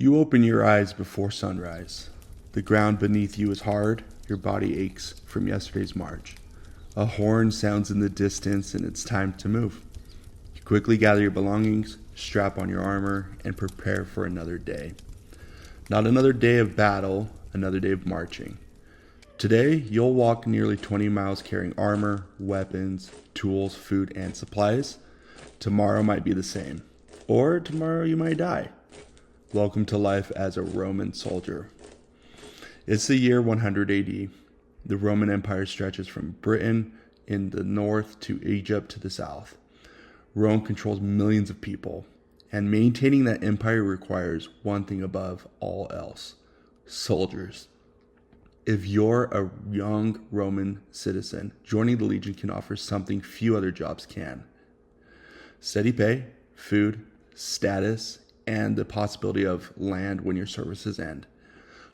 You open your eyes before sunrise. The ground beneath you is hard, your body aches from yesterday's march. A horn sounds in the distance and it's time to move. You quickly gather your belongings, strap on your armor, and prepare for another day. Not another day of battle, another day of marching. Today, you'll walk nearly 20 miles carrying armor, weapons, tools, food, and supplies. Tomorrow might be the same. Or tomorrow you might die. Welcome to life as a Roman soldier. It's the year 100 AD. The Roman Empire stretches from Britain in the north to Egypt to the south. Rome controls millions of people, and maintaining that empire requires one thing above all else: soldiers. If you're a young Roman citizen, joining the Legion can offer something few other jobs can: steady pay, food, status, and the possibility of land when your services end.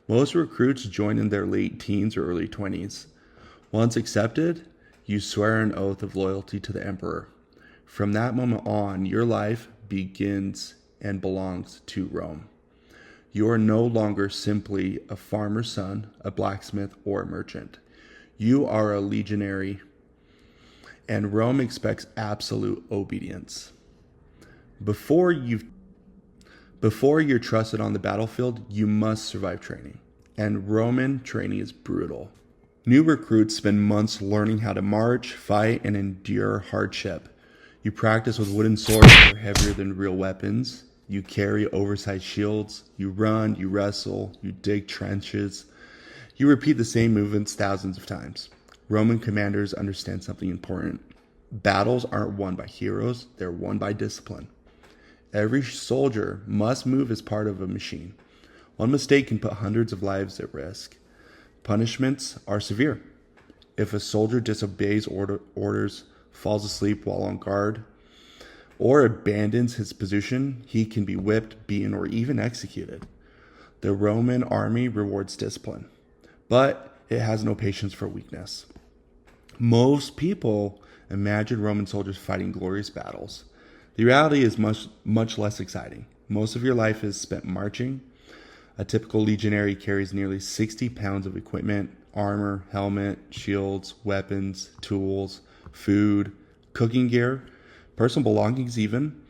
Most recruits join in their late teens or early 20s. Once accepted, you swear an oath of loyalty to the emperor. From that moment on, your life begins and belongs to Rome. You are no longer simply a farmer's son, a blacksmith, or a merchant. You are a legionary, and Rome expects absolute obedience. Before you're trusted on the battlefield, you must survive training. And Roman training is brutal. New recruits spend months learning how to march, fight, and endure hardship. You practice with wooden swords that are heavier than real weapons. You carry oversized shields. You run, you wrestle, you dig trenches. You repeat the same movements thousands of times. Roman commanders understand something important. Battles aren't won by heroes, they're won by discipline. Every soldier must move as part of a machine. One mistake can put hundreds of lives at risk. Punishments are severe. If a soldier disobeys orders, falls asleep while on guard, or abandons his position, he can be whipped, beaten, or even executed. The Roman army rewards discipline, but it has no patience for weakness. Most people imagine Roman soldiers fighting glorious battles. The reality is much less exciting. Most of your life is spent marching. A typical legionary carries nearly 60 pounds of equipment: armor, helmet, shields, weapons, tools, food, cooking gear, personal belongings even.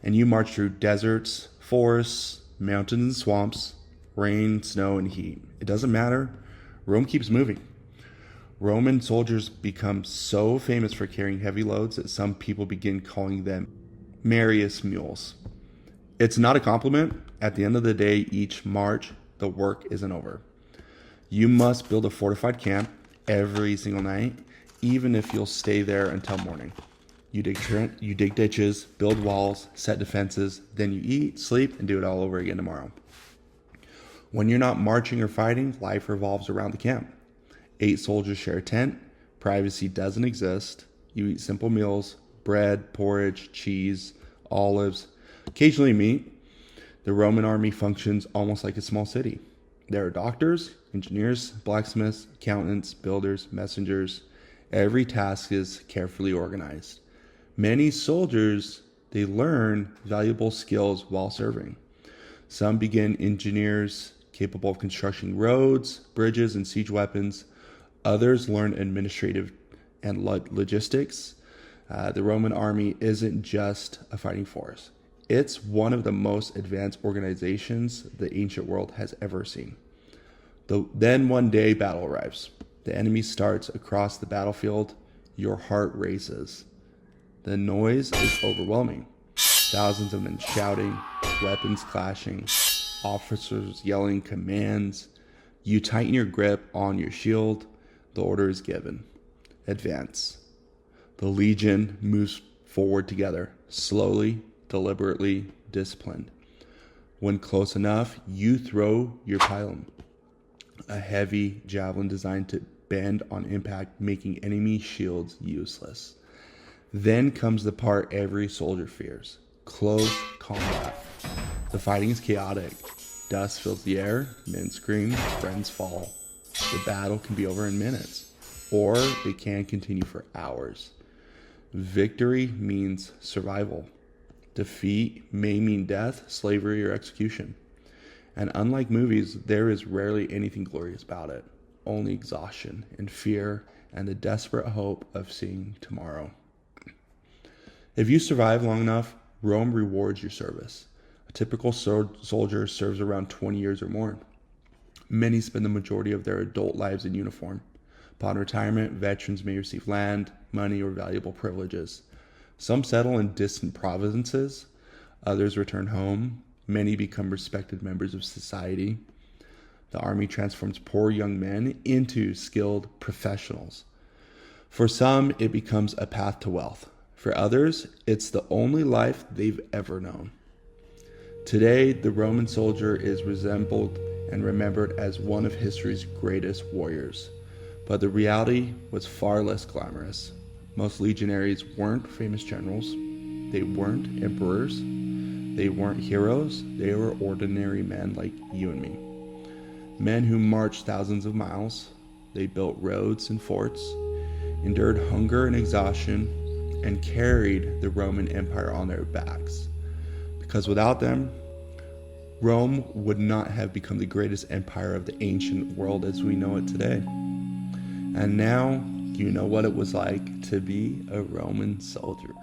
And you march through deserts, forests, mountains and swamps, rain, snow, and heat. It doesn't matter. Rome keeps moving. Roman soldiers become so famous for carrying heavy loads that some people begin calling them Marius Mules. It's not a compliment. At the end of the day, each march, the work isn't over. You must build a fortified camp every single night, even if you'll stay there until morning. You dig ditches, build walls, set defenses, then you eat, sleep, and do it all over again tomorrow. When you're not marching or fighting, life revolves around the camp. 8 soldiers share a tent. Privacy doesn't exist. You eat simple meals: bread, porridge, cheese, olives, occasionally meat. The Roman army functions almost like a small city. There are doctors, engineers, blacksmiths, accountants, builders, messengers. Every task is carefully organized. Many soldiers, they learn valuable skills while serving. Some begin engineers capable of constructing roads, bridges, and siege weapons. Others learn administrative and logistics. The Roman army isn't just a fighting force. It's one of the most advanced organizations the ancient world has ever seen. Then one day, battle arrives. The enemy starts across the battlefield. Your heart races. The noise is overwhelming. Thousands of men shouting, weapons clashing, officers yelling commands. You tighten your grip on your shield. The order is given: advance. The legion moves forward together, slowly, deliberately, disciplined. When close enough, you throw your pilum, a heavy javelin designed to bend on impact, making enemy shields useless. Then comes the part every soldier fears: close combat. The fighting is chaotic. Dust fills the air, men scream, friends fall. The battle can be over in minutes, or it can continue for hours. Victory means survival. Defeat may mean death, slavery, or execution. And unlike movies, there is rarely anything glorious about it, only exhaustion and fear and the desperate hope of seeing tomorrow. If you survive long enough, Rome rewards your service. A typical soldier serves around 20 years or more. Many spend the majority of their adult lives in uniform. Upon retirement, veterans may receive land, money, or valuable privileges. Some settle in distant provinces, others return home, many become respected members of society. The army transforms poor young men into skilled professionals. For some, it becomes a path to wealth. For others, it's the only life they've ever known. Today, the Roman soldier is resembled and remembered as one of history's greatest warriors. But the reality was far less glamorous. Most legionaries weren't famous generals. They weren't emperors. They weren't heroes. They were ordinary men like you and me. Men who marched thousands of miles. They built roads and forts, endured hunger and exhaustion, and carried the Roman Empire on their backs. Because without them, Rome would not have become the greatest empire of the ancient world as we know it today. And now you know what it was like to be a Roman soldier.